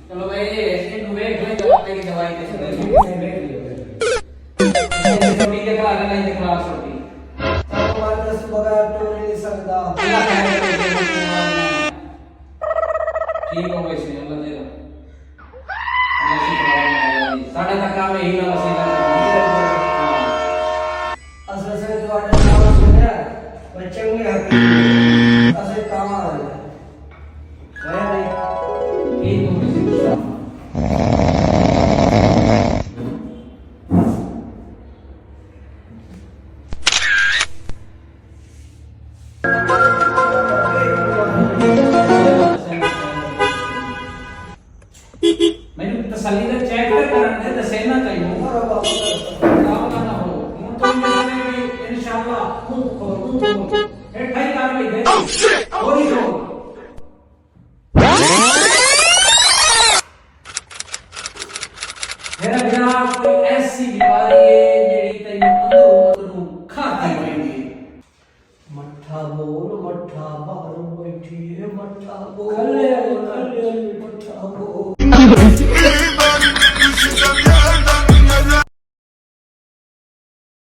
चलो भाई इसको वेट ले जब तेरी दवाई दे से वेट लियो छोटी के खा नहीं ते खा छोटी अब हमारे दस बगैर तो नहीं सकता। ठीक हो वैसे अल्लाह दे अल्लाह से दवाई साढ़े तक काम यही ना वसीला असल से तो आने नाम सुना बच्चे में हकीकत असल काम आ रहा है नहीं ठीक हो वैसे मैंने तसल्ली से चेक करने दे दसेना चाहिए काम ना हो हूं तो में इंशाल्लाह खूब ए ठाई कार्रवाई दे और ही हो मेरा जनाब कोई ऐसी बीमारी है जेड़ी तैਨੂੰ अंदरों खाती होएगी मट्ठा बोल मट्ठा बाहर बैठी है मट्ठा बोल कल्ले मट्ठा बोल